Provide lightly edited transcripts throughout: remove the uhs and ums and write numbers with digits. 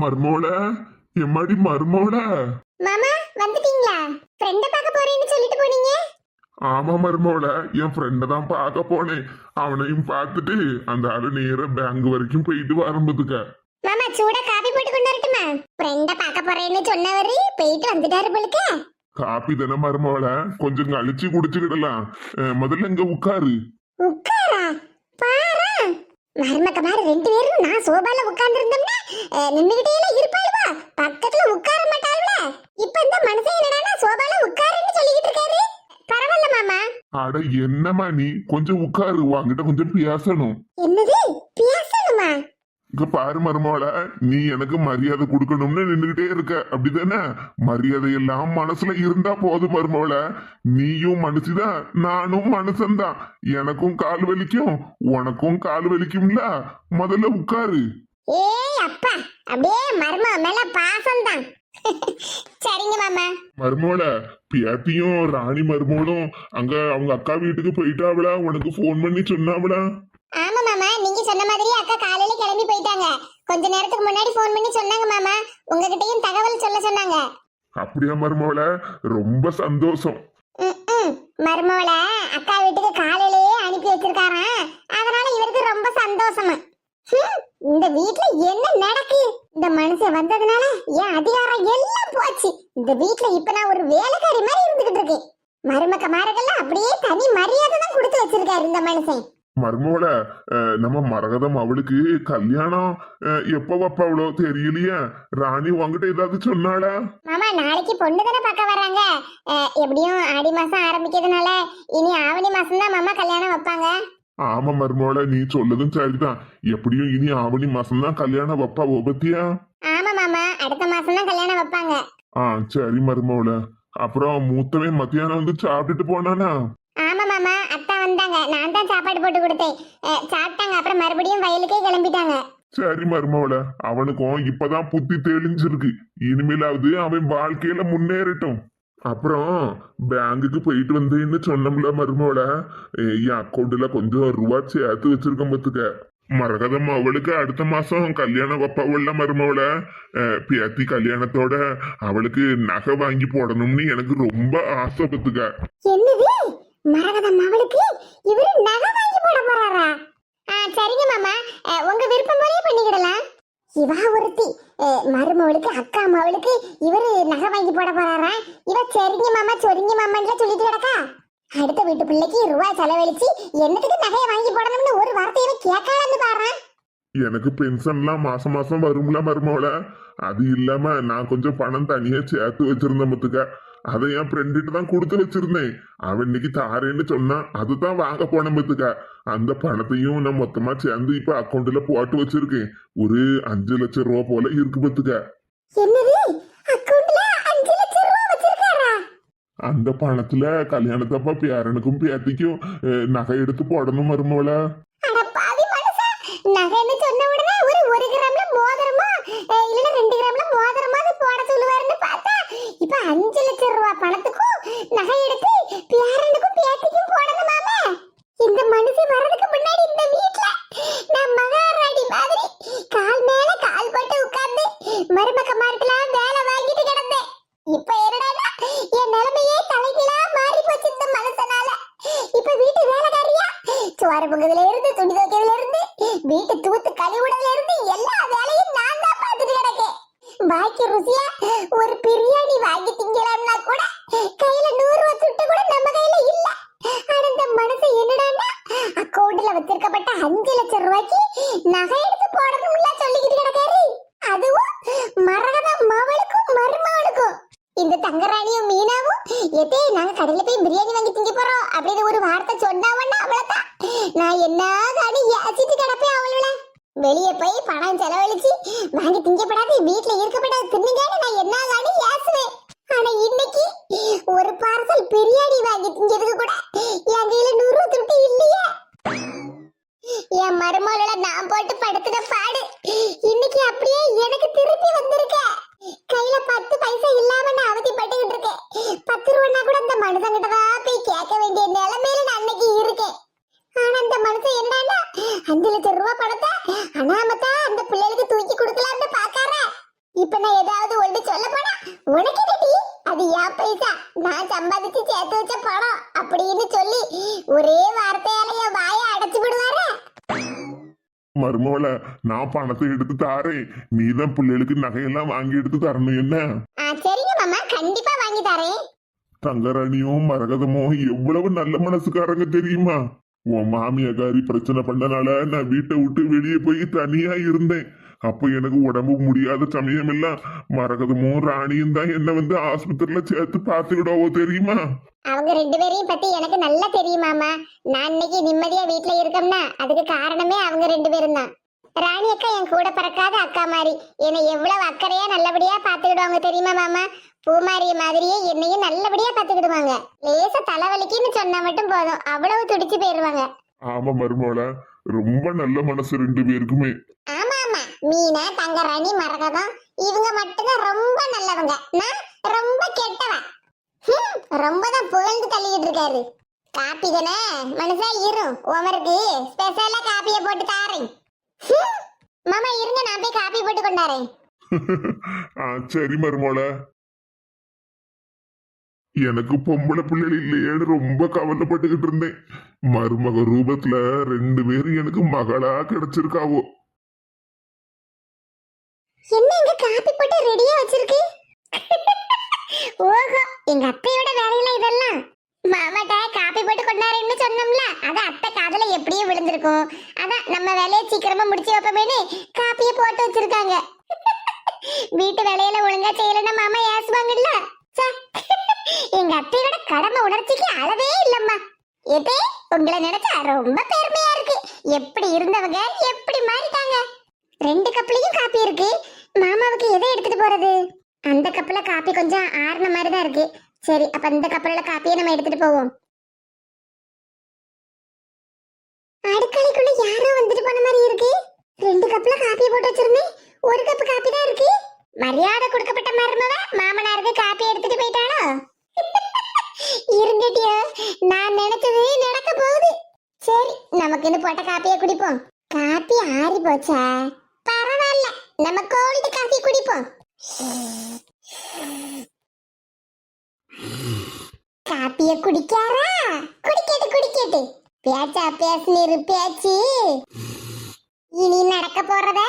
மருமோள எம்மாடி மருமோள. மாமா வந்துட்டீங்களா? ஃப்ரெண்ட பார்க்க போறேன்னு சொல்லிட்டு போனீங்க. ஆமா மருமோள, என் ஃப்ரெண்ட தான் பார்க்க போனேன். அவனையும் பார்த்துட்டு அந்த ஆளு நேர பேங்க் வரைக்கும் போயிட்டு வரும்போதுக்க. மாமா சூட காபி போட்டு கொண்டு வரட்டுமா? ஃப்ரெண்ட பார்க்க போறேன்னு சொன்னவரு போயிட்டு வந்துட்டாரு போலுக்க. காப்பி தானே மருமோள, கொஞ்சம் கழிச்சு குடிச்சுக்கிடலாம். முதல்ல இங்க உட்காரு. உட்காரா? பாரா மருமக்க மாதிரி ரெண்டு பேரும் நான் சோபால உட்கார்ந்து இருந்தோம்னா நின்னுகிட்டே இருப்பாளுவா, பக்கத்துல உட்கார மாட்டாளுவ. இப்ப இந்த மனுஷன் என்னடா சோபால உட்காருன்னு சொல்லிக்கிட்டு இருக்காரு. பரவாயில்ல மாமா. அட என்னம்மா நீ, கொஞ்சம் உட்காரு, வாங்கிட்ட கொஞ்சம் பேசணும். என்னது பேசணுமா? இங்க பாரு மருமோள, நீ எனக்கு மரியாதை கொடுக்கணும்னு நின்றுகிட்டே இருக்க, அப்படிதானே? மரியாதை எல்லாம் மனசுல இருந்தா போதும் மருமோள. நீயும் மனுஷிதான், நானும் மனுஷன்தான். எனக்கும் கால் வலிக்கும், உனக்கும் கால் வலிக்கும்ல. முதல்ல உட்காரு. ஏய் அப்பா, அப்படியே மருமக மேல பாசம் தான். சரிங்க மாமா. மருமோள, பியாத்தியும் ராணி மருமோளும் அங்க அவங்க அக்கா வீட்டுக்கு போயிட்டாவளா? உனக்கு போன் பண்ணி சொன்னாவளா? ஆமா மாமா, நீங்க சொன்ன மாதிரி அக்கா காலையில கிளம்பி போயிட்டாங்க. கொஞ்ச நேரத்துக்கு முன்னாடி போன் பண்ணி சொன்னாங்க மாமா, உங்ககிட்டயும் தகவல் சொல்ல சொன்னாங்க. அப்படியா மருமோள, ரொம்ப சந்தோஷம். மருமவள அக்கா வீட்டுக்கு காலையிலேயே அனுப்பி வச்சிருக்காராம், அதனால இவருக்கு ரொம்ப சந்தோஷமா. இந்த வீட்ல என்ன நடக்கு? இந்த மனுஷன் வந்ததுனால என் அதிகாரம் எல்லாம் போச்சு. இந்த வீட்ல இப்ப நான் ஒரு வேலைக்காரி மாதிரி இருந்துகிட்டு இருக்கேன். மருமக்க மாரெல்லாம் அப்படியே தனி மரியாதை தான் கொடுத்து வச்சிருக்காரு இந்த மனுஷன். மருமோள, நம்ம மரகதம் அவளுக்கு கல்யாணம் எப்ப வப்பாவளோ தெரியலையே. ராணி உங்ககிட்ட ஏதாவது சொன்னாளா? மாமா நாளைக்கு பொண்ணு தானே பார்க்க வர்றாங்க. எப்படியும் ஆடி மாசம் ஆரம்பிக்கிறதுனால இனி ஆவணி மாசம் தான் மாமா கல்யாணம் வைப்பாங்க. ஆமா மருமோள, நீ சொல்லதும் சரிதான். எப்படியும் இனி ஆவணி மாசம் தான் கல்யாணம் வப்பா. பத்தியா? ஆமா மாமா, அடுத்த மாசம் தான் கல்யாணம் வைப்பாங்க. சரி மருமோள. அப்புறம் மூத்தவன் மத்தியானம் வந்து சாப்பிட்டுட்டு போனானா? ஆமா மாமா, அத்தா வந்தாங்க, நான் தான் சாப்பாடு போட்டு கொடுத்தேன். சாப்பிட்டாங்க, அப்புறம் மறுபடியும் வயலுக்கே கிளம்பிட்டாங்க. சரி மருமோள, அவனுக்கும் இப்பதான் புத்தி தெளிஞ்சிருக்கு. இனிமேலாவது அவன் வாழ்க்கையில முன்னேறட்டும். அப்புறம் பேங்குக்கு போயிட்டு வந்தேன்னு சொன்னோம்ல மருமோள, என் அக்கௌண்ட்ல கொஞ்சம் ரூபா சேர்த்து வச்சிருக்கேன் பத்துக்க. மரகதம் அவளுக்கு அடுத்த மாசம் கல்யாணம் வப்பாவுள்ள மருமோள. பேத்தி கல்யாணத்தோட அவளுக்கு நகை வாங்கி போடணும்னு எனக்கு ரொம்ப ஆசை பத்துக்க. என்னது மரகதம் அவளுக்கு இவரு நகை வாங்கி போட போறாரா? சரிங்க மாமா, உங்க விருப்பம் போலயே பண்ணிக்கிடலாம். இவா ஒருத்தி மருமவளுக்கு அக்கா அம்மாவளுக்கு இவரு நகை வாங்கி போட போறாரா? இவ சரிங்க மாமா சொரிங்க மாமான்னு சொல்லிட்டு கிடக்கா. அடுத்த வீட்டு பிள்ளைக்கு ரூபா செலவழிச்சு என்னத்துக்கு நகையை வாங்கி போடணும்னு ஒரு வார்த்தையை கேட்காதுன்னு பாரு. எனக்கு பென்ஷன்லாம் மாசம் மாசம் வரும்ல மருமோள. அது இல்லாம நான் கொஞ்சம் பணம் தனியா சேர்த்து வச்சிருந்தேன் பத்துக்க. அதை என் ஃப்ரெண்டுட்டு தான் கொடுத்து வச்சிருந்தேன். அவன் இன்னைக்கு தாரேன்னு சொன்னான், அதுதான் வாங்க போனேன் பத்துக்க. அந்த பணத்தையும் நான் மொத்தமா சேர்ந்து இப்ப அக்கௌண்ட்ல போட்டு வச்சிருக்கேன். ஒரு 5 லட்சம் ரூபா போல இருக்கு பத்துக்க. என்னது அக்கவுண்ட்ல 5 லட்சம் ரூபாய் வச்சிருக்காரா? அந்த பணத்துல கல்யாணத்தப்ப பேரனுக்கும் பேத்திக்கும் நகை எடுத்து போடணும் மருமோள. அட பாவி மனுஷா, நகைன்னு சொன்ன உடனே ஒரு கிராம்ல மோதிரமா இல்ல 2 கிராம்ல மோதிரமா போட சொல்லுவாருன்னு பார்த்தா இப்ப 5 லட்சம் ரூபாய் பணத்துக்கும் நகை எடுத்து பேரனுக்கும் பேத்திக்கும் போடணுமாமே. இந்த மனுஷன் வரதுக்கு முன்னாடி இந்த வீட்ல நான் மகாராணி மாதிரி கால் மேல கால் போட்டு உட்கார்ந்து மருமக்கமாருக்கெல்லாம் வேலை வாங்கிட்டு கிடந்தேன். இப்ப என்னடா என் நிலைமையே தலைகீழா மாறி போச்சு இந்த மனுஷனால. இப்ப வீட்டு வேலைக்காரியா, சோறு பொங்குதுல இருந்து துணி துவைக்கிறதுல இருந்து வீட்டு தூத்து கழுவுறதுல இருந்து எல்லா வேலையும் நான் தான் பார்த்துட்டு கிடக்கேன். பாக்கி ருசியா ஒரு பிரியாணி வாங்கி திங்கலாம்னா கூட கையில 100 ரூபாய் துட்டு கூட நம்ம கையில இல்ல. ஆனா இந்த மனுஷன் என்னடான்னா அக்கௌண்ட்ல வச்சிருக்கப்பட்ட 5 லட்சம் ரூபாய்க்கு நகை எடுத்து போடணும்ல சொல்லிக்கிட்டு கிடக்காரு. அதுவும் மரகதம் மவளுக்கும் மருமகளுக்கும். இந்த தங்கராணியும் மீனாவும் எதே நாங்க கடையில போய் பிரியாணி வாங்கி திங்க போறோம் அப்படின்னு ஒரு வார்த்தை சொன்னாவன்னா அவ்வளவுதான். நான் என்ன காணி ஏசிட்டு கிடப்பேன் அவளோட. வெளியே போய் பணம் செலவழிச்சு வாங்கி திங்கப்படாது, வீட்டுல இருக்கப்படாது தின்னுங்கன்னு நான் என்ன காணி ஏசுவேன். ஆனா இன்னைக்கு ஒரு பார்சல் பிரியாணி வாங்கி திங்கிறதுக்கு கூட என் கையில 100 ரூபாய் துட்டு இல்லையே. என் மருமகளோட நான் போட்டு படுத்துன பாடு இன்னைக்கு அப்படியே எனக்கு திருப்பி வந்திருக்க. கையில 10 பைசா இல்லாம நான் அவதிப்பட்டுக்கிட்டு இருக்கேன். 10 ரூபாய்னா கூட அந்த மனுஷங்கிட்டதான் போய் கேட்க வேண்டிய நிலைமையில நான் அன்னைக்கு இருக்கேன். ஆனா அந்த மனுஷன் என்னன்னா 5 லட்சம் ரூபாய் பணத்தை அனாமத்தா அந்த பிள்ளைகளுக்கு தூக்கி கொடுக்கலாம்னு பாக்கார. இப்ப நான் ஏதாவது ஒன்று சொல்ல போனா உனக்கு என்னடி அது என் பைசா நான் சம்பாதிச்சு சேர்த்து வச்ச பணம் அப்படின்னு சொல்லி ஒரே வார்த்தையால என் வாயை அடைச்சு விடுவாரு. மருமவள நான் பணத்தை எடுத்து தாரேன், நீதான் பிள்ளைகளுக்கு நகையெல்லாம் வாங்கி எடுத்து தரணும் என்ன. சரிங்க மாமா, கண்டிப்பா வாங்கி தரேன். தங்கராணியும் மரகதமும் எவ்வளவு நல்ல மனசுக்காரங்க தெரியுமா. உன் மாமியாக்காரி பிரச்சனை பண்ணனால நான் வீட்டை விட்டு வெளியே போய் தனியா இருந்தேன். அப்ப எனக்கு உடம்பு முடியாத சமயம் எல்லாம் மரகதமும் ராணியும் தான் என்ன வந்து ஆஸ்பத்திரியில சேர்த்து பார்த்துக்கிடவோ தெரியுமா. அவங்க ரெண்டு பேரையும் பத்தி எனக்கு நல்லா தெரியுமாமா. நான் இன்னைக்கு நிம்மதியா வீட்டுல இருக்கோம்னா அதுக்கு காரணமே அவங்க ரெண்டு பேரும் தான். ராணி அக்கா என் கூட பிறக்காத அக்கா மாதிரி என்னை எவ்வளவு அக்கறையா நல்லபடியா பாத்துக்கிடுவாங்க தெரியுமா மாமா. பூமாரிய மாதிரியே என்னையும் நல்லபடியா பாத்துக்கிடுவாங்க. லேச தலைவலிக்குன்னு சொன்னா மட்டும் போதும் அவ்வளவு துடிச்சு போயிருவாங்க. ஆமா மருமோல, ரொம்ப நல்ல மனசு ரெண்டு பேருக்குமே. ஆமா ஆமா, மீனா தங்கராணி மரகதம் இவங்க மட்டும்தான் ரொம்ப நல்லவங்க. நான் ரொம்ப கெட்டவன். ரொம்ப தான் புகழ்ந்து தள்ளிக்கிட்டு இருக்காரு. காப்பி தானே மனுஷா இரும், உமருக்கு ஸ்பெஷலா காப்பிய போட்டு தாரேன். மாமா இருங்க, நான் போய் காப்பி போட்டு கொண்டாரேன். சரி மருமோல. எனக்கு பொம்பளை பிள்ளைகள் இல்லையேன்னு ரொம்ப கவலைப்பட்டுக்கிட்டு இருந்தேன். மருமக ரூபத்துல ரெண்டு பேரும் எனக்கு மகளா கிடைச்சிருக்காவோ. என்ன இங்க காப்பி போட்டு ரெடியா வச்சிருக்கு? ஓஹோ, எங்க அத்தையோட வேலையில இதெல்லாம். மாமாட்ட காப்பி போட்டு கொண்டாரேன்னு சொன்னோம்ல, அது அத்தை காதுல எப்படியும் விழுந்திருக்கும். அதான் நம்ம வேலையை சீக்கிரமா முடிச்சு வைப்போமேனு காப்பியை போட்டு வச்சிருக்காங்க. வீட்டு வேலையில ஒழுங்கா செய்யலன்னா மாமா ஏசுவாங்கல்ல. எங்க அத்தையோட கடமை உணர்ச்சிக்கு அளவே இல்லம்மா. எதே உங்களை நினைச்சா ரொம்ப பெருமையா இருக்கு. எப்படி இருந்தவங்க எப்படி மாறிட்டாங்க. ரெண்டு கப்லயும் காப்பி இருக்கு. மாமாவுக்கு எதை எடுத்துட்டு போறது? அந்த கப்ல காப்பி கொஞ்சம் ஆறுன மாதிரி தான் இருக்கு. சரி, அப்ப இந்த கப்ல காப்பியை நம்ம எடுத்துட்டு போவோம். அடுக்கலைக்குள்ள யாரோ வந்துட்டு போன மாதிரி இருக்கு. ரெண்டு கப்ல காப்பியை போட்டு வச்சிருந்தேன், ஒரு கப் காப்பி தான் இருக்கு. மரியாதை கொடுக்கப்பட்ட மருமவ மாமனாருக்கு காப்பி எடுத்துட்டு போயிட்டாளோ? இருந்துட்டியோ, நான் நினைச்சது நடக்க போகுது. சரி, நமக்குன்னு போட்ட காப்பியை குடிப்போம். காப்பி ஆறி போச்சா? பரவாயில்ல, நம்ம கோல்டு காஃபி குடிப்போம். காப்பிய குடிக்காரா? குடிக்கட்டு குடிக்கட்டு. பேச்சா பேசுனிரு பேச்சு. இனி நடக்க போறத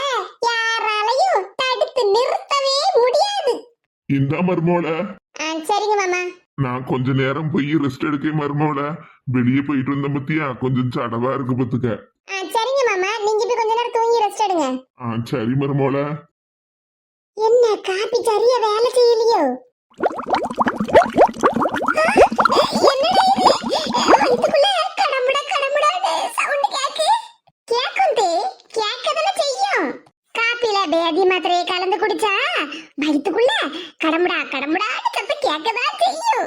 யாராலையும் தடுத்து நிறுத்தவே முடியாது. இந்த மருமோல, சரிங்க மாமா. நான் கொஞ்ச நேரம் போய் ரெஸ்ட் எடுக்க மருமோல. வெளியே போயிட்டு வந்த பத்தியா கொஞ்சம் சடவா இருக்கு பத்துக்க. சரிங்க மாமா, நீங்க போய் கொஞ்ச நேரம் தூங்கி ரெஸ்ட் எடுங்க. சரி மருமோல. என்ன காப்பி சரியா வேலை செய்யலையோ? இதுக்குள்ள கடமுட கடமுடான்னு சவுண்ட் கேக்கும் தே. கேட்கதானே செய்யும். காப்பில பேதி மாத்திரையை கலந்து குடிச்சா வயிற்றுக்குள்ள கடமுடா கடமுடான்னு சத்து கேட்கதான் செய்யும்.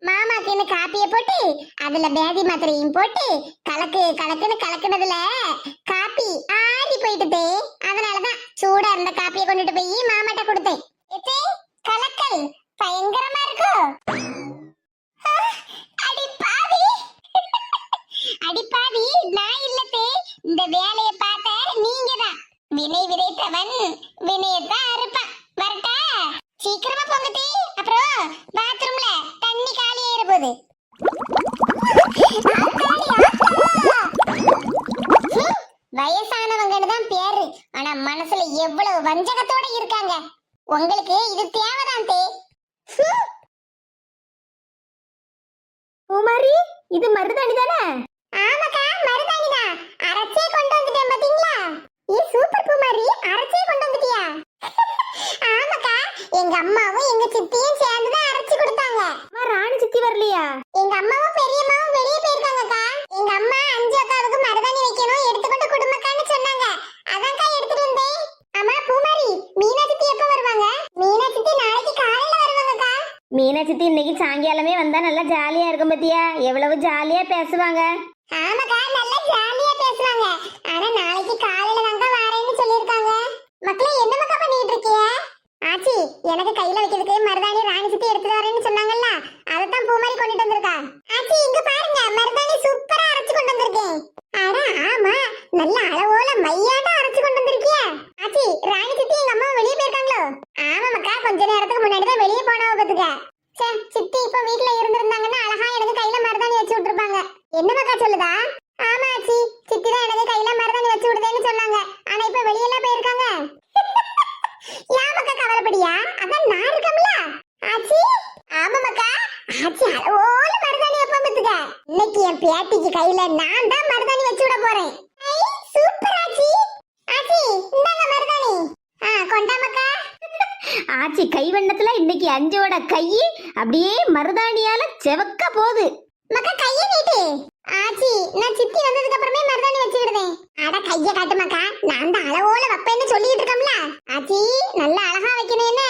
மாமாக்குன்னு காப்பிய போட்டு அதுல பேதி மாத்திரையும் போட்டு கலக்கு கலக்குன்னு கலக்குனதுல காப்பி ஆறி போயிட்டுதே. அதனாலதான் சூடா இருந்த காப்பியை கொண்டுட்டு போய் மாமாட்ட கொடுத்தேன். கலக்கல் பயங்கரமா இருக்கும். அடிப்பாவி அடிப்பாவி, நான் இல்லத்தே. இந்த வேலையை பார்த்த நீங்க தான். வினை விதைத்தவன் வினையத்தான் அறுப்பான். வரட்டா? சீக்கிரமா போங்கத்தே, அப்புறம் பாத்ரூம்ல தண்ணி காலி ஆயிர போகுது. வயசானவங்கன்னு தான் பேரு, ஆனா மனசுல எவ்வளவு வஞ்சகத்தோட இருக்காங்க. உங்களுக்கு இது தேவைதான் தே. பூமாரி, இது மருதாணி தானே? ஆமாக்கா, மருதாணி தான். அரைச்சே கொண்டு வந்துட்டேன் பாத்தீங்களா? சூப்பர் பூமாரி, அரைச்சே கொண்டு வந்துட்டியா? ஆமாக்கா, எங்க அம்மாவும் எங்க சித்தியும் சேர்ந்து தான் அரைச்சு கொடுத்தாங்க. ராணி சித்தி வரலையா? எங்க அம்மாவும் பெரியம்மாவும் வெளியே போயிருக்காங்கக்கா. எங்க அம்மா அஞ்சு அக்காவுக்கு மருதாணி வைக்கணும், எடுத்துக்கொண்டு குடும்பக்கான்னு சொன்னாங்க. அதான்க்கா எடுத்துட்டு வந்தேன். அம்மா பூமாரி, மீனா சித்தி எப்ப வருவாங்க? மீனா சித்தி நாளைக்கு காலையில வருவாங்கக்கா. மீனா சித்தி இன்னைக்கு சாயங்காலமே வந்தா நல்லா ஜாலியா இருக்கும் பத்தியா? எவ்வளவு ஜாலியா பேசுவாங்க. ஆமாக்கா, நல்லா ஜாலியா பேசுவாங்க. ஆனா நாளைக்கு காலையில தாங்க வரேன்னு சொல்லிருக்காங்க. மக்களே, என்ன மக்கா பண்ணிட்டு இருக்கீங்க? ஆச்சி, எனக்கு கையில வைக்கிறதுக்கு மருதாணி ராணி சித்தி எடுத்து வரேன்னு சொன்னாங்கல்ல, அதத்தான் பூமாரி கொண்டுட்டு வந்திருக்கா. ஆச்சி, இங்க பாருங்க, மருதாணி சூப்பரா அரைச்சு கொண்டு வந்திருக்கேன். அட ஆமா, நல்ல அளவோல மையாட்ட அரைச்சு கொண்டு வந்திருக்கியா? ஆச்சி, ராணி சித்தி எங்க அம்மா வெளியே இல்ல நான் தான் மருதாணி வச்சு விட போறேன். ஐ சூப்பர் ஆச்சி. ஆச்சி இந்தாங்க மருதாணி. கொண்டாமக்கா. ஆச்சி கைவண்ணத்துல இன்னைக்கு அஞ்சோட கை அப்படியே மருதாணியால செவக்க போகுது. மக்கா கையை நீட்டு. ஆச்சி நான் சித்தி வந்ததுக்கு அப்புறமே மருதாணி வச்சுக்கிடுவேன். அட கையை காட்டு மக்கா, நான் தான் அளவோல வைப்பேன்னு சொல்லிட்டு இருக்கோம்ல. ஆச்சி நல்லா அழகா வைக்கணும் என்ன.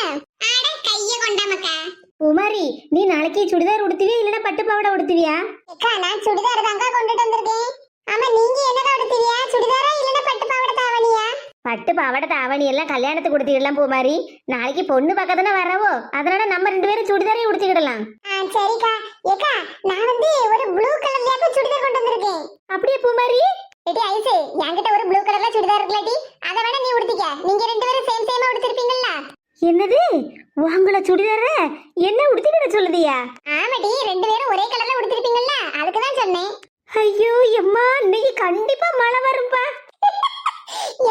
அட கையை கொண்டாமக்கா. குமாரி, நீ நாளைக்கு சுடிதார் உடுத்துவியா இல்லைன்னா பட்டு பாவாடை உடுத்துவியா? அக்கா நான் சுடிதார் தாங்க கொண்டுட்டு வந்திருக்கேன். ஆமா நீங்க என்னடா உடுத்துவியா, சுடிதாரா இல்லைன்னா பட்டு பாவாடை தாவணியா? பட்டு பாவாடை தாவணி எல்லாம் கல்யாணத்துக்கு உடுத்திடலாம் பூமாரி. நாளைக்கு பொண்ணு பக்கத்தானே வரவோ, அதனால நம்ம 2 பேரும் சுடிதாரே உடுத்திக்கிடலாம். சரிக்கா. ஏக்கா நான் வந்து ஒரு ப்ளூ கலர்லயாக்க சுடிதார் கொண்டு வந்திருக்கேன். அப்படியே பூமாரி? ஏடி ஐஸ், என்கிட்ட ஒரு ப்ளூ கலர்ல சுடிதார் இருக்குலடி, அத வேணா நீ உடுத்திக்க. நீங்க 2 பேரும் சேமா உடுத்திருப்பீங்கல்ல. என்னது வாங்கல சுடிதார என்ன உடுத்திக்கிட சொல்லுதியா? ஆமாடி, 2 பேரும் ஒரே கலர்ல உடுத்திருப்பீங்கல்ல, அதுக்கு தான் சொன்னேன். ஐயோ எம்மா, இன்னைக்கு கண்டிப்பா மழை வரும்பா.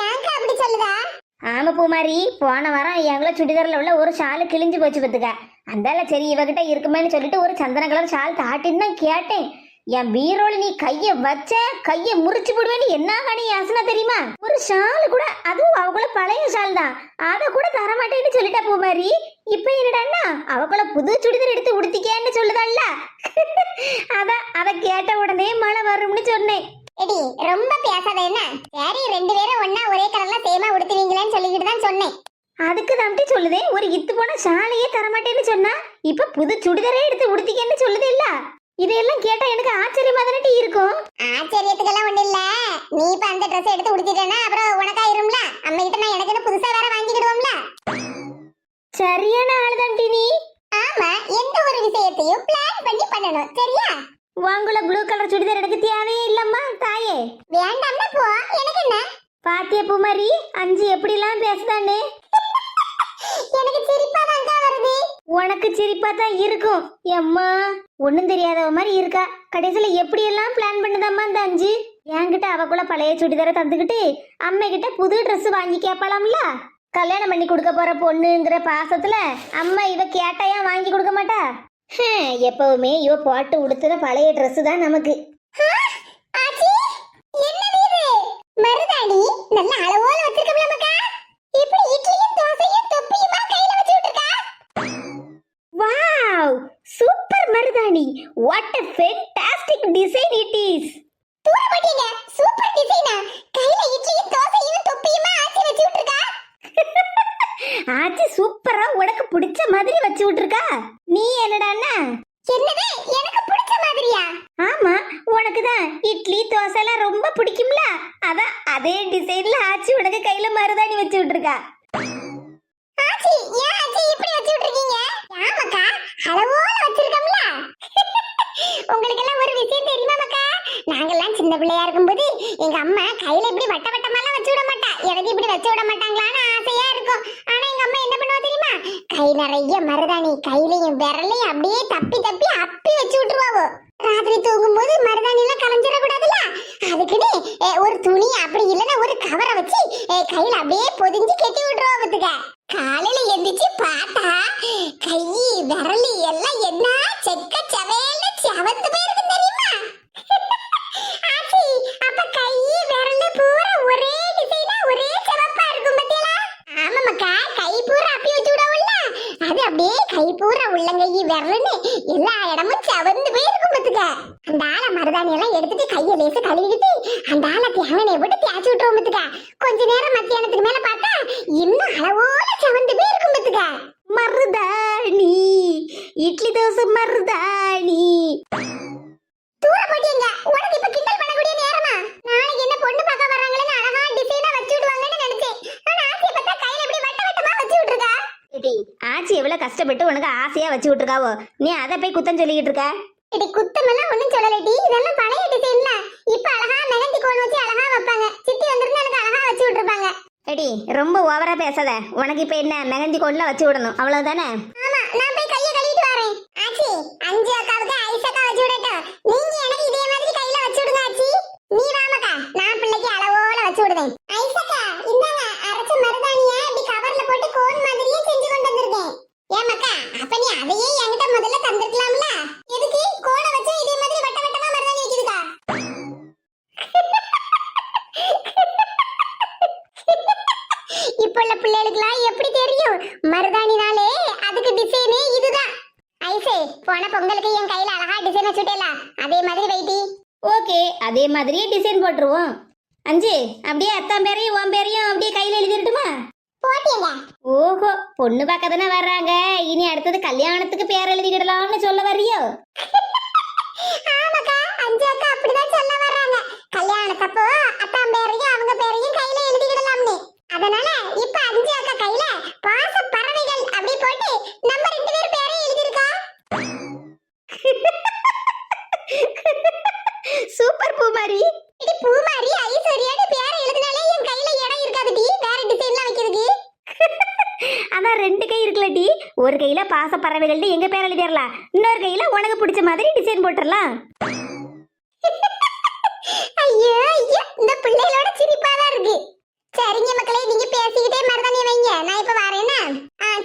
ஏன்க்கா அப்படி சொல்லுதா? ஆமா பூமாரி, போன வாரம் எங்கள சுடிதார்ல உள்ள ஒரு ஷாலு கிழிஞ்சு போச்சு பத்துக்க. அந்தால சரி இவகிட்ட இருக்குமேன்னு சொல்லிட்டு ஒரு சந்தன கலர் ஷால் தாட்டின்னு தான் கேட்டேன். என் பீரோல நீ கைய வச்ச கைய முறிச்சு போடுவேன்னு என்ன கணி யாசனா தெரியுமா? ஒரு ஷாலு கூட, அதுவும் அவங்கள பழைய ஷால் தான், அத கூட தரமாட்டேன்னு சொல்லிட்டா பூமாரி. இப்ப என்னடான்னா அவங்கள புது சுடிதார் எடுத்து உடுத்திக்கேன்னு சொல்லுதாள்ல. அத கேட்ட உடனே மழை வரும்னு சொன்னேன். எடி ரொம்ப பேசாத என்ன. சரி 2 பேரும் ஒண்ணா ஒரே கலர்ல சேமா உடுத்துவீங்களான்னு சொல்லிக்கிட்டு தான் சொன்னேன். அதுக்கு தம்பி சொல்லுதே, ஒரு இத்து போன ஷாலையே தரமாட்டேன்னு சொன்னா இப்ப புது சுடிதாரே எடுத்து உடுத்திக்கேன்னு சொல்லுதே இல்ல. இதெல்லாம் கேட்டா எனக்கு ஆச்சரியமா தானே இருக்கும். ஆச்சரியத்துக்கெல்லாம் ஒண்ணு இல்ல. நீ இப்ப அந்த ட்ரெஸ் எடுத்து உடுத்திட்டேன்னா அப்புறம் உனக்காயிரும்ல. அம்மா கிட்ட நான் எனக்கு புதுசா வேற வாங்கிக்கிடுவோம்ல. சரியான ஆள் தான்டி நீ. ஆமா, எந்த ஒரு விஷயத்தையும் பிளான் பண்ணி பண்ணணும், சரியா? வாங்குல ப்ளூ கலர் சுடிதார் எடுக்க தேவையே இல்லம்மா தாயே. வேண்டாம்னா போ, எனக்கு என்ன. பாத்தியா பூமாரி, அஞ்சு எப்படிலாம் பேசுதானே. எனக்கு சிரிப்பா தாங்க வருது. உனக்கு சிரிப்பா தான் இருக்கும். எம்மா ஒண்ணும் தெரியாதவ மாதிரி இருக்கா. கடைசியில எப்படி எல்லாம் பிளான் பண்ணுதாம்மா அந்த அஞ்சு. என்கிட்ட அவக்குள்ள பழைய சுடிதாரை தந்துக்கிட்டு அம்மை கிட்ட புது ட்ரெஸ் வாங்கி கேட்பாளாம்ல. கல்யாணம் பண்ணி கொடுக்க போற பொண்ணுங்கிற பாசத்துல அம்மா இவ கேட்டாயா வாங்கி கொடுக்க மாட்டா. எப்பவுமே இவ போட்டு உடுத்துற பழைய ட்ரெஸ் தான் நமக்கு. ஆச்சி என்னது இது? மருதாணி நல்ல அளவோல வச்சிருக்கோம்ல மக்கா. இப்படி இட்லியும் தோசையும் தொப்பியுமா கையில வச்சு விட்டுருக்கா. வாவ், சூப்பர் மருதாணி. What a fantastic design it is. தூர மாட்டீங்க, சூப்பர் டிசைனா. கையில இட்லியும் தோசையும் தொப்பியுமா ஆச்சி வச்சு விட்டுருக்கா. ஆச்சி சூப்பரா உனக்கு பிடிச்ச மாதிரி வச்சு விட்டுருக்கா. நீ என்னடான்னா? என்னது எனக்கு பிடிச்ச மாதிரியா? ஆமா, உனக்கு தான் இட்லி தோசை எல்லாம் ரொம்ப பிடிக்கும்ல, அதான் அதே டிசைன்ல ஆச்சி உனக்கு கையில மருதாணி வச்சு விட்டுருக்கா. ஆச்சி ஏன் ஆச்சி இப்படி வச்சு விட்டுருக்கீங்க? ஆமாக்கா, அளவோல வச்சிருக்கோம்ல. உங்களுக்கு எல்லாம் ஒரு விஷயம் தெரியுமா மக்கா? நாங்கெல்லாம் சின்ன பிள்ளையா இருக்கும்போது எங்க அம்மா கையில இப்படி வட்ட வட்டமாலாம் வச்சு விட மாட்டா. எனக்கு இப்படி வச்சு விட மாட்டாங்களான்னு ஆசையா இருக்கும். ஆனா எங்க அம்மா என்ன பண்ணுவா தெரியுமா? கை நிறைய மருதாணி கையிலையும் விரலையும் அப்படியே தப்பி தப்பி அப்பி வச்சு விட்டுருவாவோ. ராத்திரி தூங்கும்போது மருதாணி எல்லாம் கலைஞ்சிடக்கூடாதுல்ல, அதுக்குன்னு ஒரு துணி அப்படி இல்லைன்னா ஒரு கவரை வச்சு கையில அப்படியே பொதிஞ்சு கட்டி விட்டுருவா பத்துக்க. காலையில எந்திரிச்சு பார்த்தா கை விரலி எல்லாம் என்ன செக்க செவேல செவந்து போயிருக்கு தெரியுமா? ஆச்சி அப்ப கை விரல் பூரா ஒரே டிசைனா ஒரே செவப்பா இருக்கும் பத்தியலா? ஆமா மக்கா, கை பூரா அப்பி வச்சு விடவும்ல, அது அப்படியே கை பூரா உள்ளங்கை விரல்னு எல்லா இடமும் செவந்து போயிருக்கும் பத்துக்க. அந்த ஆளை மருதாணி எல்லாம் எடுத்துட்டு கையை லேசு கழுவிக்கிட்டு அந்த ஆளை தேங்காய் போட்டு தேய்ச்சி விட்டுருவோம் பத்துக்க. கொஞ்ச நேரம் மத்தியானத்துக்கு மேல பார்த்தா இன்னும் அளவோட செவந்து போயிருக்கும் பத்துக்க. மருதாணி இட்லி தோசை மருதாணி. தூர போட்டீங்க, உனக்கு இப்ப கிண்டல் பண்ணக்கூடிய நேரமா? நாளைக்கு என்ன பொண்ணு பார்க்க வராங்களேன்னு அழகா டிசைனா வச்சு விடுவாங்கன்னு நினைச்சேன். ஆனா ஆச்சி பார்த்தா கையில இப்படி வட்ட வட்டமா வச்சு விட்டுருக்கா. ஏடி, ஆச்சி எவ்வளவு கஷ்டப்பட்டு உனக்கு ஆசையா வச்சு விட்டுருக்காவோ, நீ அதை போய் குத்தம் சொல்லிக்கிட்டு இருக்க. இது குத்தமெல்லாம் ஒண்ணும் சொல்லலடி, இதெல்லாம் பழைய டிசைன்ல. இப்ப அழகா மெஹந்தி கோன் வச்சு அழகா வைப்பாங்க. சித்தி வந்திருந்தா எனக்கு அழகா வச்சு விட்டுருப்பாங்க. ஏடி ரொம்ப ஓவரா பேசாத. உனக்கு இப்ப என்ன மெஹந்தி கோன்ல வச்சு விடணும் அவ்வளவுதானே? ஆமா, நான் போய் கையை கழுவிட்டு வரேன். ஆச்சி அஞ்சு அக்காவுக்கு ஐசக்கா வச்சு விடட்டும். நீங்க எனக்கு இதே மாதிரி கையில வச்சு விடுங்க ஆச்சி. நீ வாமக்கா, நான் பிள்ளைக்கு அளவோல வச்சு விடுவேன். ஐசக்கா இந்தாங்க, அரைச்ச மருதாணிய இப்படி கவர்ல போட்டு கோன் மாதிரியே செஞ்சு கொண்டு வந்திருக்கேன். ஏமாக்கா, அப்ப நீ அதையே என்கிட்ட முதல்ல தந்திருக்கலாம்ல. எதுக்கு கோனை வச்சு இதே மாதிரி வட்ட வட்டமா மருதாணி வைக்குதுக்கா? இப்ப உள்ள பிள்ளைகளுக்குலாம் எப்படி தெரியும்? மருதாணினாலே அதுக்கு டிசைனே இதுதான். ஐசே, போன பொங்கலுக்கு என் கையில அழகா டிசைன் வச்சுட்டேல, அதே மாதிரி வைட்டி. ஓகே, அதே மாதிரியே டிசைன் போட்டுருவோம். அஞ்சு, அப்படியே அத்தான் பேரையும் உன் பேரையும் அப்படியே கையில எழுதிட்டுமா? போட்டீங்க. ஓஹோ, பொண்ணு பார்க்க தானே வர்றாங்க, இனி அடுத்தது கல்யாணத்துக்கு பேர் எழுதிக்கிடலாம்னு சொல்ல வர்றியோ? ஆமாக்கா, அஞ்சு அக்கா அப்படிதான் சொல்ல வர்றாங்க. கல்யாணத்தப்போ அத்தான் பேரையும் அவங்க பேரையும் கையில எழுதிக்கிடலாம்னு. அதனால இப்ப அஞ்சு அக்கா கையில பாச பறவைகள் அப்படி போட்டு நம்ம 2 பேர் பேரையும் எழுதிருக்கா. சூப்பர் பூமாரி. இது பூமாரி ஐஸ்வர்யான்னு பேரை எழுதினாலே என் கையில இடம் இருக்காதுடி, வேற டிசைன்லாம் வைக்கிறதுக்கு. அதான் 2 கை இருக்குல்ல டி, ஒரு கையில பாச பறவைகள்ட்டு எங்க பேர் எழுதிடலாம், இன்னொரு கையில உனக்கு பிடிச்ச மாதிரி டிசைன் போட்டுடலாம். ஐயோ ஐயோ, இந்த பிள்ளைகளோட சிரிப்பாதான் இருக்கு. சரிங்க மக்களே, நீங்க பேசிக்கிட்டே மருதாணி வைங்க, நான் இப்ப வரேன்னா.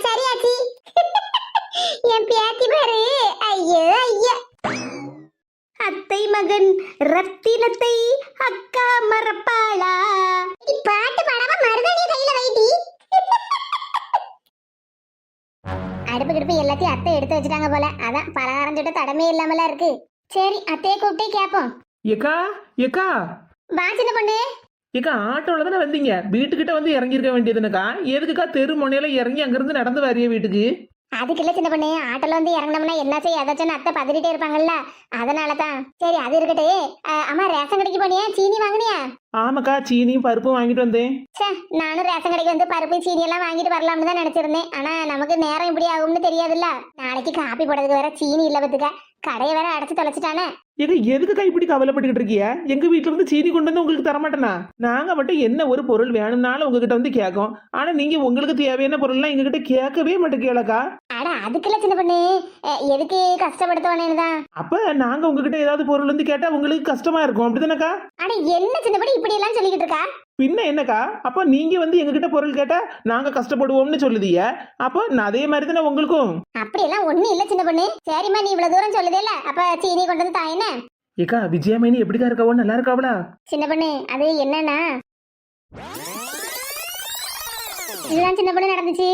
சரி ஆச்சி. என் பேத்தி பாரு. ஐயோ ஐயோ. அத்தை மகன் ரத்தினத்தை அக்கா மறப்பாளா? பாட்டு பாடாம மருதாணியை கையில வைட்டி. அடுப்பு கிடுப்பு எல்லாத்தையும் அத்தை எடுத்து வச்சுட்டாங்க போல, அதான் பலகாரம் சுட்ட தடமே இல்லாமல இருக்கு. சரி, அத்தையை கூப்பிட்டே கேப்போம். ஏக்கா ஏக்கா வா சின்ன பொண்ணு. ஏக்கா ஆட்டோல தானே வந்தீங்க, வீட்டுக்கிட்ட வந்து இறங்கியிருக்க வேண்டியதுனக்கா. எதுக்குக்கா தெரு முனையில இறங்கி அங்கிருந்து நடந்து வரைய வீட்டுக்கு? அதுக்கு இல்ல சின்ன பொண்ணு, ஆட்டோல வந்து இறங்கினோம்னா என்ன செய்ய ஏதாச்சும் அத்தை பதறிட்டே இருப்பாங்கல்ல, அதனாலதான். சரி, அது இருக்கட்டு. அம்மா, ரேஷன் கடைக்கு போனியா? சீனி வாங்கினியா? ஆமாக்கா, சீனியும் பருப்பும் வாங்கிட்டு வந்தேன். சே, நானும் ரேஷன் கடைக்கு வந்து பருப்பு சீனி எல்லாம் வாங்கிட்டு வரலாம்னு தான் நினைச்சிருந்தேன். ஆனா நமக்கு நேரம் இப்படி ஆகும்னு தெரியாதுல்ல. நாளைக்கு காப்பி போடுறதுக்கு வேற சீனி இல்ல பத்துக்க, கடையை வேற அடைச்சு தொலைச்சிட்டானே. ஏங்க எதுக்குக்கா இப்படி கவலைப்பட்டுக்கிட்டு இருக்கியா? எங்க வீட்டுல இருந்து சீனி கொண்டு வந்து உங்களுக்கு தரமாட்டேனா? நாங்க மட்டும் என்ன ஒரு பொருள் வேணும்னாலும் உங்ககிட்ட வந்து கேட்கும். ஆனா நீங்க உங்களுக்கு தேவையான பொருள்லாம் எங்ககிட்ட கேட்கவே மாட்டேங்கலக்கா. அட அதுக்குள்ள சின்ன பொண்ணு, எதுக்கு கஷ்டப்படுத்துவானேன்னு தான். அப்ப நாங்க உங்ககிட்ட ஏதாவது பொருள் வந்து கேட்டா உங்களுக்கு கஷ்டமா இருக்கும், அப்படிதானக்கா? அட என்ன சின்ன பொண்ணு இப்படி எல்லாம் சொல்லிக்கிட்டு இருக்கா? பின்ன என்னக்கா, அப்ப நீங்க வந்து எங்ககிட்ட பொருள் கேட்டா நாங்க கஷ்டப்படுவோம்னு சொல்லுதீங்க. அப்போ அதே மாதிரி தானே உங்களுக்கும். அப்படி எல்லாம் ஒண்ணு இல்ல சின்ன பொண்ணு. சரிம்மா, நீ இவ்வளவு தூரம் சொல்லுதே இல்ல, அப்ப சீனி கொண்டு வந்து தாயின. ஏக்கா, விஜயமேனி எப்படிக்கா இருக்காவோ? நல்லா இருக்காவளா? சின்ன பொண்ணு, அது என்னன்னா, இதுதான் சின்ன பொண்ணு நடந்துச்சு.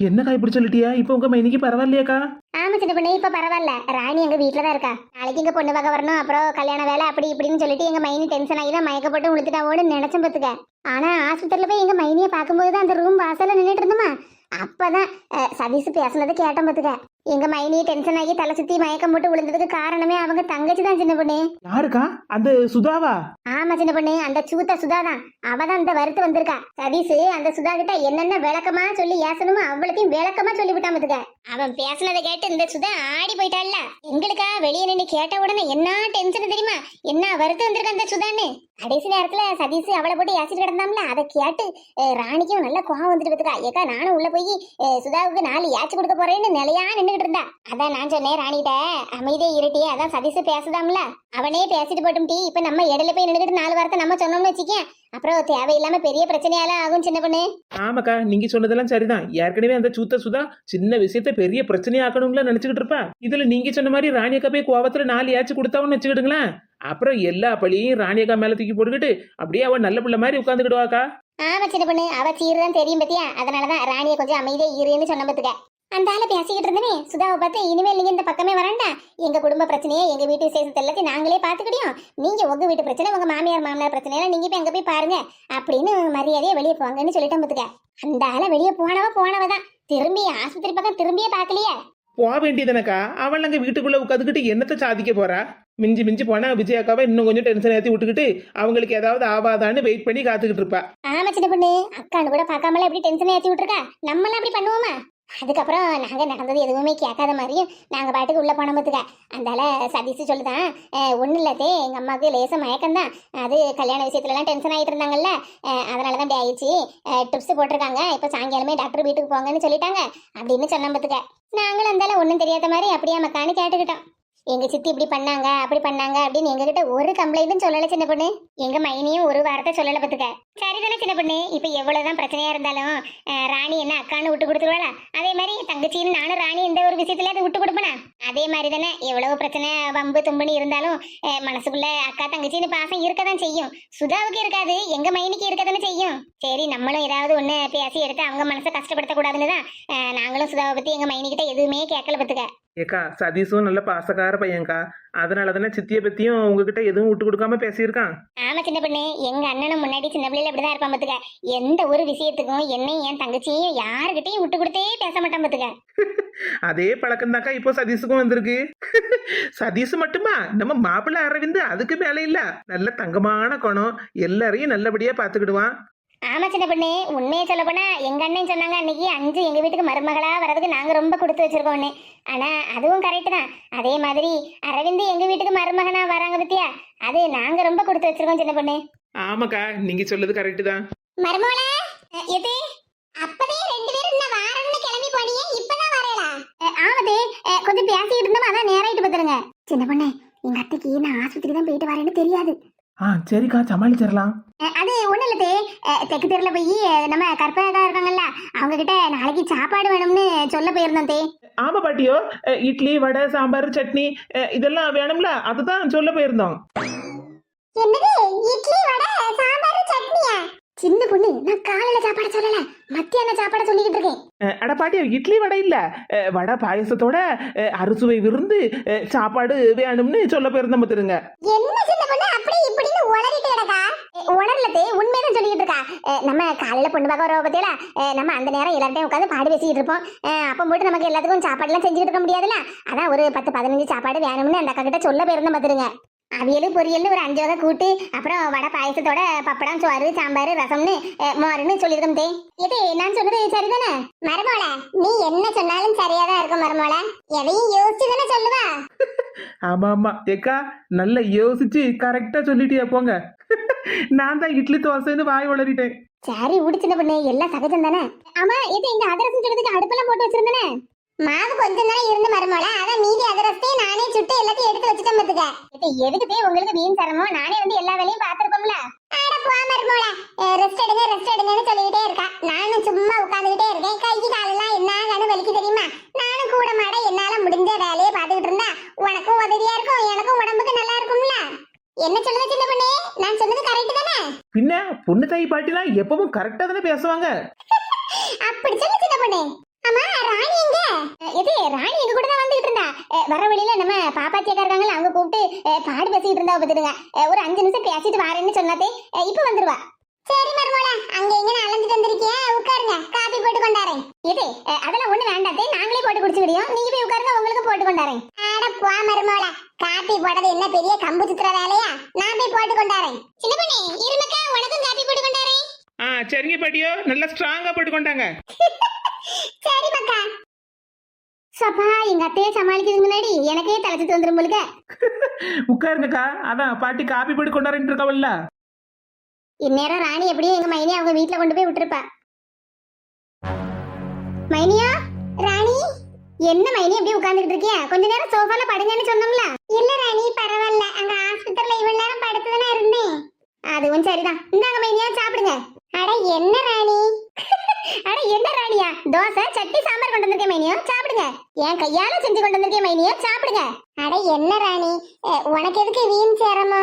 என்னக்கா இப்படி சொல்லிட்டியா? இப்ப உங்க மைனிக்கு பரவாயில்லையாக்கா? ஆமா சின்ன பொண்ணு, இப்ப பரவாயில்ல. ராணி எங்க வீட்டுல தான் இருக்கா. நாளைக்கு இங்க பொண்ணு பார்க்க வரணும், அப்புறம் கல்யாண வேலை அப்படி இப்படின்னு சொல்லிட்டு எங்க மைனி டென்ஷன் ஆகி தான் மயக்கப்பட்டு உளுத்துட்டாவோன்னு நினைச்சேன் பத்துக்க. ஆனா ஆஸ்பத்திரியில போய் எங்க மைனியை பார்க்கும்போது அந்த ரூம் வாசல்ல நின்றுட்டு இருந்தோமா, அப்பதான் சதீஷ் பேசுனதை கேட்டேன் பத்துக்க. எங்க மைனியை டென்ஷன் ஆகி தலை சுத்தி மயக்கம் போட்டு விழுந்ததுக்கு காரணமே அவங்க தங்கச்சி தான் சின்ன பொண்ணு. யாருக்கா? அந்த சுதாவா? ஆமா சின்ன பொண்ணு, அந்த சூத்த சுதா தான். அவதான் இந்த வருத்து வந்திருக்கா. சதீஷ் அந்த சுதா கிட்ட என்னென்ன விளக்கமா சொல்லி ஏசணுமோ அவ்வளத்தையும் விளக்கமா சொல்லிவிட்டான் பத்துக்க. அவன் பேசுனதை கேட்டு இந்த சுதா ஆடி போயிட்டாள்ல. எங்களுக்கா வெளியே நின்று கேட்ட உடனே என்ன டென்ஷன் தெரியுமா, என்ன வருத்து வந்திருக்க அந்த சுதான்னு. கடைசி நேரத்துல சதீஷ் அவளை போட்டு ஏசிட்டு கிடந்தாம்ல, அதை கேட்டு ராணிக்கும் நல்ல கோவம் வந்துட்டு பத்துக்கா. ஏக்கா, நானும் உள்ள போய் சுதாவுக்கு 4 ஏச்சு கொடுக்க போறேன்னு நிலையா நின்றுகிட்டு இருந்தா. அதான் நான் சொன்னேன் ராணிகிட்ட, அமைதியை இருட்டி, அதான் சதீஷ் பேசுதாம்ல, அவனே பேசிட்டு போட்டும் டி. இப்ப நம்ம இடையில போய் நின்றுகிட்டு 4 வார்த்தை நம்ம சொன்னோம்னு வச்சுக்கேன், அப்புறம் தேவையில்லாம பெரிய பிரச்சனையால ஆகும் சின்ன பொண்ணு. ஆமாக்கா, நீங்க சொன்னதெல்லாம் சரிதான். ஏற்கனவே அந்த சூத்த சுதா சின்ன விஷயத்த பெரிய பிரச்சனையாக்கணும்ல நினைச்சுக்கிட்டு இருப்பா. இதுல நீங்க சொன்ன மாதிரி ராணியக்கா போய் கோவத்துல 4 ஏச்சு கொடுத்தாவும் வச்சுக்கிடுங்களேன், அப்புறம் எல்லா பழியும் ராணியக்கா மேல தூக்கி போட்டுக்கிட்டு அப்படியே அவ நல்ல பிள்ளை மாதிரி உட்காந்துக்கிடுவாக்கா. ஆமா சின்ன பொண்ணு, அவ சீருதான் தெரியும் பத்தியா, அதனாலதான் ராணியை கொஞ்சம் அமைதியா இருன்னு சொன்ன பத்துக்க. அந்த ஆள பேசிக்கிட்டு இருந்தனே சுதாவை பார்த்து, இனிமேல் நீங்க இந்த பக்கமே வரண்டா, எங்க குடும்ப பிரச்சனையை எங்க வீட்டு விசேஷத்தை எல்லாத்தையும் நாங்களே பாத்துக்கிட்டோம், நீங்க உங்க வீட்டு பிரச்சனை உங்க மாமியார் மாமனார் பிரச்சனையெல்லாம் நீங்க இப்ப எங்க போய் பாருங்க அப்படின்னு மரியாதையா வெளியே போவாங்கன்னு சொல்லிட்டேன் பத்துக்க. அந்த ஆள வெளியே போனவதான் திரும்பி ஆஸ்பத்திரி பக்கம் திரும்பியே பாக்கலையே. போக வேண்டியதுனக்கா, அவள் அங்க வீட்டுக்குள்ள உட்காந்துக்கிட்டு என்னத்தை சாதிக்க போறா? மிஞ்சி மிஞ்சி போனா விஜயாக்காவை இன்னும் கொஞ்சம் டென்ஷன் ஏற்றி விட்டுக்கிட்டு அவங்களுக்கு ஏதாவது ஆவாதான்னு வெயிட் பண்ணி காத்துக்கிட்டு இருப்பா. ஆமா சின்ன பொண்ணு, அக்கான்னு கூட பார்க்காமல எப்படி டென்ஷன் ஏற்றி விட்டுருக்கா, நம்மளாம் அப்படி பண்ணுவோமா? அதுக்கப்புறம் நாங்க நடந்தது எதுவுமே கேட்காத மாதிரியும் நாங்க பாட்டுக்கு உள்ள போன பத்துக்க. அந்தால சதீஷ் சொல்லுதான், ஒன்றும் இல்லாதே எங்க அம்மாவுக்கு லேச மயக்கம் தான், அது கல்யாண விஷயத்துலலாம் டென்ஷன் ஆகிட்டு இருந்தாங்கல்ல, அதனால தான் இப்படி ஆயிடுச்சு, டிப்ஸ் போட்டிருக்காங்க, இப்போ சாயங்காலமே டாக்டர் வீட்டுக்கு போங்கன்னு சொல்லிட்டாங்க அப்படின்னு சொன்ன பத்துக்க. நாங்களும் அந்தால ஒன்றும் தெரியாத மாதிரி அப்படியே மக்கான்னு கேட்டுக்கிட்டோம். எங்க சித்தி இப்படி பண்ணாங்க அப்படி பண்ணாங்க அப்படின்னு எங்ககிட்ட ஒரு கம்ப்ளைண்ட்டும் சொல்லல சின்ன பொண்ணு. எங்க மைனியும் ஒரு வார்த்தை சொல்லல பத்துக்க. சரிதானே சின்ன பொண்ணு? இப்ப எவ்வளவுதான் பிரச்சனையா இருந்தாலும் ராணி என்ன அக்கான்னு விட்டு கொடுத்துருவாளா? அதே மாதிரி தங்கச்சின்னு நானும் ராணி இந்த ஒரு விஷயத்துல அதை விட்டு கொடுப்பேனா? அதே மாதிரி தானே எவ்வளவு பிரச்சனை வம்பு தும்புன்னு இருந்தாலும் மனசுக்குள்ள அக்கா தங்கச்சின்னு பாசம் இருக்கதான் செய்யும். சுதாவுக்கு இருக்காது, எங்க மைனிக்கு இருக்கதானே செய்யும். சரி, நம்மளும் ஏதாவது ஒண்ணு பேசி எடுத்து அவங்க மனசை கஷ்டப்படுத்த கூடாதுன்னு தான் நாங்களும் சுதாவை பத்தி எங்க மைனிக்கிட்ட எதுவுமே கேட்கல பத்துக்க. ஏக்கா சதீஷும் நல்ல பாசக்கார பையன்க்கா, அதனால தானே சித்தியை பத்தியும் உங்ககிட்ட எதுவும் விட்டு கொடுக்காம பேசியிருக்கான். ஆமா சின்ன பொண்ணு, எங்க அண்ணனும் முன்னாடி சின்ன பிள்ளைல இப்படிதான் இருப்பான் பத்துக்க. எந்த ஒரு விஷயத்துக்கும் என்னையும் என் தங்கச்சியையும் யாருகிட்டையும் விட்டு கொடுத்தே பேச மாட்டான் பத்துக்க. அதே பழக்கம் தாக்கா இப்போ சதீஷுக்கும் வந்திருக்கு. சதீஷ் மட்டுமா, நம்ம மாப்பிள்ளை அரவிந்த் அதுக்கு மேல இல்ல, நல்ல தங்கமான குணம், எல்லாரையும் நல்லபடியா பாத்துக்கிடுவான். ஆமா சின்ன பொண்ணு, உண்மையை சொல்ல போனா எங்க அண்ணன் சொன்னாங்க அன்னைக்கு 5 எங்க வீட்டுக்கு மருமகளா வர்றதுக்கு நாங்க ரொம்ப கொடுத்து வச்சிருக்கோம்னு. ஆனா அதுவும் கரெக்ட் தான். அதே மாதிரி அரவிந்த் எங்க வீட்டுக்கு மருமகனா வராங்க பத்தியா, அது நாங்க ரொம்ப கொடுத்து வச்சிருக்கோம் சின்ன பொண்ணு. ஆமாக்கா, நீங்க சொல்லுது கரெக்ட் தான். மருமகள எது அப்பதே 2 பேரும் என்ன வாரம்னு கிளம்பி போனீங்க, இப்பதான் வரேளா? ஆமதே, கொஞ்சம் பேசிட்டு இருந்தோம், அதான் நேராயிட்டு பத்துருங்க. சின்ன பொண்ணு, எங்க அத்தைக்கு நான் ஆஸ்பத்திரி தான் போயிட்டு வரேன்னு தெரியாது. சரிக்கா, சமாளிச்சிடலாம். அது ஒண்ணு இல்லதே, தெற்கு தெருல போய் நம்ம கற்பகா இருக்காங்கல்ல, அவங்க கிட்ட நாளைக்கு சாப்பாடு வேணும்னு சொல்ல போயிருந்தோம் தே. ஆமா பாட்டியோ, இட்லி வடை சாம்பார் சட்னி இதெல்லாம் வேணும்ல, அதுதான் சொல்ல போயிருந்தோம். என்னது இட்லி வடை சாம்பார் சட்னியா? சின்ன பொண்ணு, நான் காலையில சாப்பாடு சொல்லல, மத்தியான சாப்பாடு சொல்லிக்கிட்டு இருக்கேன். அட பாட்டியோ, இட்லி வடை இல்ல, வடை பாயசத்தோட அறுசுவை விருந்து சாப்பாடு வேணும்னு சொல்ல போயிருந்தோம் பாத்துருங்க. என்ன சின்ன பொண்ணு அப்படி இப்படின்னு உளறிட்டு கிடக்கா? உளரலதே, உண்மைதான் சொல்லிட்டு இருக்கா. நம்ம காலையில பொண்ணு பார்க்க வர பத்தியில நம்ம அந்த நேரம் எல்லார்ட்டையும் உட்காந்து பாடு பேசிக்கிட்டு இருப்போம். அப்ப போட்டு நமக்கு எல்லாத்துக்கும் சாப்பாடு எல்லாம் செஞ்சுட்டு இருக்க முடியாதுல்ல, அதான் ஒரு 10-15 சாப்பாடு வேணும்னு அந்த அக்கா கிட்ட சொல்ல போயிருந்தோம் பாத்துருங்க. அவியல் பொரியல் ஒரு 5 வகை கூட்டு, அப்புறம் வடை பாயசத்தோட பப்படம் சோறு சாம்பார் ரசம்னு மோருன்னு சொல்லியிருக்கோம் தே. இது நான் சொன்னது சரிதானே மருமோள? நீ என்ன சொன்னாலும் சரியாதான் இருக்கும் மருமோள, எதையும் யோசிச்சு தானே சொல்லுவா. ஆமா ஆமா ஏக்கா, நல்லா யோசிச்சு கரெக்டா சொல்லிட்டியா போங்க. நான் தான் இட்லி தோசைன்னு வாய் வளரிட்டேன். சரி விடு சின்ன பொண்ணு, எல்லாம் சகஜம் தானே. ஆமா, இது இந்த அதிரசம் சொல்றதுக்கு அடுப்பெல்லாம் போட்டு வச்சிருந்தேனே. மாவு கொஞ்சம் தானே இருந்து மருமோள, அதான் மீதி அதிரசத்தையும் நானே சுட்டு எல்லாத்தையும் எடுத்து வச்சுட்டேன் பாத்துக்க. இப்ப எதுக்கு உங்களுக்கு வீண் தரமோ, நானே வந்து எல்லா வேலையும் பாத்துருப்போம்ல. அட போ மருமோள, ரெஸ்ட் எடுங்கன்னு சொல்லிக்கிட்டே இருக்கா. நானும் சும்மா உட்காந்துக்கிட்டே இருக்கேன், கை காலெல்லாம் என்ன வலிக்கு தெரியுமா? நானும் கூட மாட என்னால முடிஞ்ச வேலையை பாத்துக்கிட்டு இருந்தா உனக்கும் உதவியா இருக்கும், எனக்கும் உடம்புக்கு நல்லா இருக்கும்ல. என்ன சொல்லுங்க சின்ன பொண்ணு, நான் சொன்னது கரெக்ட் தானே? பின்ன பொண்ணு தாய் பாட்டிலாம் எப்பவும் கரெக்டா தானே பேசுவாங்க. அப்படி சொல்லு சின்ன பொண்ணு. ஆமா, ராணி எங்க? இது ராணி எங்க கூட தான் வந்துட்டு இருந்தா. வர வழியில நம்ம பாப்பாத்தியக்கா இருக்காங்கல்ல, அவங்க கூப்பிட்டு பாடு பேசிட்டு இருந்தா பாத்துடுங்க. ஒரு 5 நிமிஷம் பேசிட்டு வரேன்னு சொன்னாதே, இப்ப வந்துருவா. சரி மருமோள, அங்க எங்க அலைஞ்சிட்டு வந்திருக்கிய, உட்காருங்க, காபி போட்டு கொண்டாரேன். இது அதெல்லாம் ஒண்ணு வேண்டாதே, நாங்களே போட்டு குடிச்சுக்கிடியோம், நீங்க போய் உட்காருங்க, உங்களுக்கு போட்டு கொண்டாரேன். அட போ மருமோள, காபி போடுறது என்ன பெரிய கம்பு சுத்துற வேலையா? நான் போய் போட்டு கொண்டாரேன். சின்ன பொண்ணு இருமக்கா, உனக்கும் காபி போட்டு கொண்டாரேன். சரிங்க பாட்டியோ, நல்லா ஸ்ட்ராங்கா போட்டு கொண்டாங்க. சரி மக்கா. சப்பா, எங்க அத்தையை சமாளிக்கிறது முன்னாடி எனக்கே தலைச்சு வந்துரும் போலுக்க. உட்காருங்கக்கா, அதான் பாட்டி காபி போட்டு கொண்டாடிட்டு இருக்கவல்ல. இந்நேரம் ராணி எப்படியும் எங்க மைனியா அவங்க வீட்டுல கொண்டு போய் விட்டுருப்பா. மைனியா, ராணி என்ன மைனி எப்படி உட்கார்ந்துட்டு இருக்கியா? கொஞ்ச நேரம் சோஃபால படுங்கன்னு சொன்னோம்ல. இல்ல ராணி, பரவாயில்ல, அங்க ஆஸ்பத்திரியில இவ்வளவு நேரம் படுத்துதானே இருந்தேன். அதுவும் சரிதான், இந்தாங்க மைனியா சாப்பிடுங்க. அட என்ன ராணி? அட என்ன ராணியா, தோசை சட்னி சாம்பார் கொண்டு வந்திருக்கேன் மைனியோ, சாப்பிடுங்க. என் கையால செஞ்சு கொண்டு வந்திருக்கேன் மைனியோ, சாப்பிடுங்க. அட என்ன ராணி, உனக்கு எதுக்கு வீண் சேரமோ?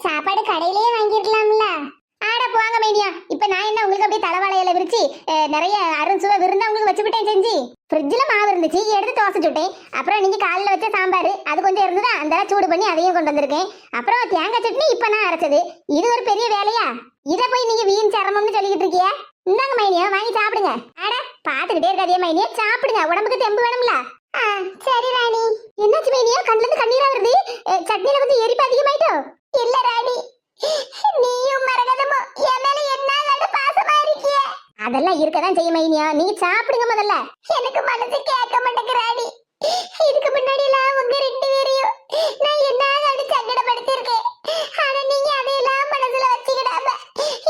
சாப்பாடு கடையிலேயே வாங்கிருக்கலாம்ல. ஆட போங்க மைனியா, இப்ப நான் என்ன உங்களுக்கு அப்படியே தலைவாழையில விரிச்சு நிறைய அருசுவை விருந்தா உங்களுக்கு வச்சுக்கிட்டேன் செஞ்சு. ஃப்ரிட்ஜில் மாவு இருந்துச்சு, எடுத்து தோசை சுட்டேன். அப்புறம் நீங்க காலைல வச்ச சாம்பார் அது கொஞ்சம் இருந்ததா, அந்த சூடு பண்ணி அதையும் கொண்டு வந்திருக்கேன். அப்புறம் தேங்காய் சட்னி இப்ப நான் அரைச்சது. இது ஒரு பெரிய வேலையா? இதை போய் நீங்க வீண் சிரமம்னு சொல்லிக்கிட்டு இருக்கிய? இந்தாங்க மைனியா, வாங்கி சாப்பிடுங்க. அட பாத்துக்கிட்டே இருக்காதியா மைனியா, சாப்பிடுங்க, உடம்புக்கு தெம்பு வேணும்ல. சரி ராணி. என்னாச்சு மைனியா, கண்ணுல இருந்து கண்ணீரா வருது? சட்னியில கொஞ்சம் எரிப்பு அதிகமாயிட்டோ? இல்ல ராணி, நீயும் மரகதமும் என் மேல என்ன பாசமா இருக்கிய? அதெல்லாம் இருக்கதான் செய்ய மைனியா, நீங்க சாப்பிடுங்க முதல்ல. எனக்கு மனசு கேட்க மாட்டேங்குது ராணி. இதுக்கு முன்னாடி எல்லாம் உங்க 2 பேரையும் நான் என்ன சங்கடப்படுத்தி இருக்கேன். ஆனா நீங்க அதையெல்லாம் மனசுல வச்சுக்கிடாம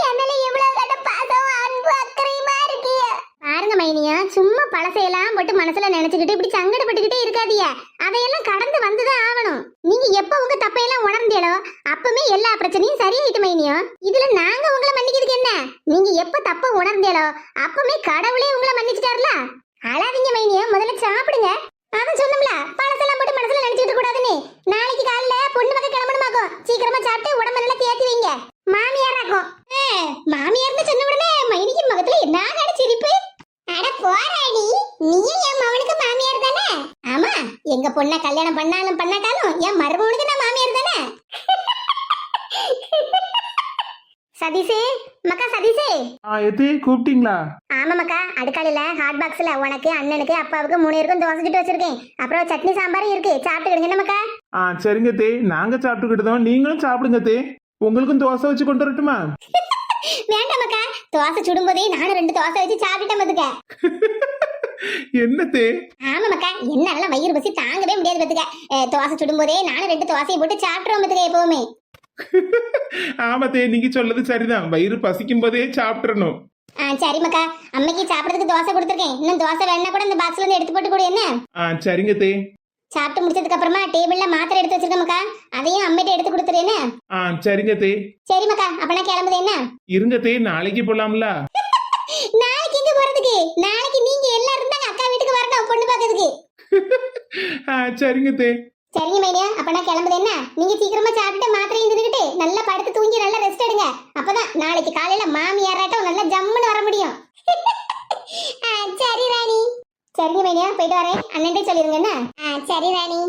என் மேல எவ்வளவு கட்ட பாசம் அன்பு அக்கறையுமா இருக்கிய. பாருங்க மைனியா, சும்மா பழசையெல்லாம் போட்டு மனசுல நினைச்சுக்கிட்டு இப்படி சங்கடப்பட்டுக்கிட்டே இருக்காதியா. அதையெல்லாம் கடந்து வந்துதான் ஆகணும். நீங்க எப்ப உங்க தப்பையெல்லாம் உணர்ந்தீங்களோ அப்பவே எல்லா பிரச்சனையும் சரியாயிட்டு மைனியும். இதுல நாங்க உங்களை மன்னிக்கிறதுக்கு என்ன? நீங்க எப்ப தப்ப உணர்ந்தீங்களோ அப்பவே கடவுளே உங்களை மன்னிச்சிட்டாருல. அழாதீங்க மைனியும், முதல்ல சாப்பிடுங்க. அதான் சொன்னோம்ல, பழசெல்லாம் போட்டு மனசுல நினைச்சிட்டு கூடாதுன்னு. நாளைக்கு காலையில பொண்ணு பக்கம் கிளம்பணுமாக்கும். சீக்கிரமா சாப்பிட்டு உடம்பு நல்லா தேத்தி வைங்க. மாமியாராக்கும். மாமியார்னு சொன்ன உடனே மைனிக்கு முகத்துல என்ன காடு சிரிப்பு. அட போராடி, நீயும் என் மவனுக்கு மாமியார் தானே? ஆமா, எங்க பொண்ண கல்யாணம் பண்ணாலும் பண்ணாட்டாலும் என் மருமகனுக்கு நான் மாமியார் தானே. சதீஷே, மக்கா சதீஷே. எது கூப்பிட்டீங்களா? ஆமா மக்கா, அடுக்காலையில ஹாட் பாக்ஸ்ல உனக்கு அண்ணனுக்கு அப்பாவுக்கு 3 பேருக்கும் தோசை சுட்டு வச்சிருக்கேன். அப்புறம் சட்னி சாம்பாரும் இருக்கு, சாப்பிட்டுக்கிடுங்க என்ன மக்கா. சரிங்க தே, நாங்க சாப்பிட்டுக்கிட்டோம், நீங்களும் சாப்பிடுங்க தே. உங்களுக்கும் தோசை வச்சு கொண்டு வரட்டுமா? வேண்டாம் மக்கா, தோசை சுடும்போதே நானும் 2 தோசை வச்சு சாப்பிட்டேன் பாத்துக்க. என்ன தே? ஆமா மக்கா, என்னால வயிறு பசி தாங்கவே முடியாது பாத்துக்க. தோசை சுடும்போதே நானும் 2 தோசையை போட்டு சாப்பிட்டுருவோம் பாத்துக்க எப்பவுமே. ஆமா தே, நீங்க சொல்றது சரிதான், வயிறு பசிக்கும் போதே சாப்பிட்டுறணும். சரி மக்கா, அம்மைக்கு சாப்பிடறதுக்கு தோசை கொடுத்துருக்கேன். இன்னும் தோசை வேணா கூட இந்த பாக்ஸ்ல இருந்து எடுத்து போட்டு கொடு என்ன. சரிங்க தே. சாப்பிட்டு முடிச்சதுக்கு அப்புறமா டேபிள்ல மாத்திரை எடுத்து வச்சிருக்கேன் மக்கா, அதையும் அம்மிட்ட எடுத்து கொடுத்துரு என்ன. சரிங்க தே. சரி மக்கா, அப்ப நான் கிளம்புது என்ன. இருங்க தே, நாளைக்கு போலாம்ல. நாளைக்கு எங்க போறதுக்கு? நாளைக்கு நீங்க எல்லாரும் இருந்தாங்க அக்கா வீட்டுக்கு வரணும் பொண்ணு பாக்கிறதுக்கு. சரிங்க தே. சரிங்க மைனியா, அப்ப நான் கிளம்புது என்ன. நீங்க சீக்கிரமா சாப்பிட்டு மாத்திரையும் தின்னுக்கிட்டு நல்லா படுத்து தூங்கி நல்லா ரெஸ்ட் எடுங்க. அப்பதான் நாளைக்கு காலையில மாமியாராட்டம் நல்லா ஜம்முன்னு வர முடியும். சரி ராணி. சரிங்க மைனியா, போயிட்டு வரேன். அண்ணன்ட்டே சொல்லிருங்க என்ன. சரி ராணி.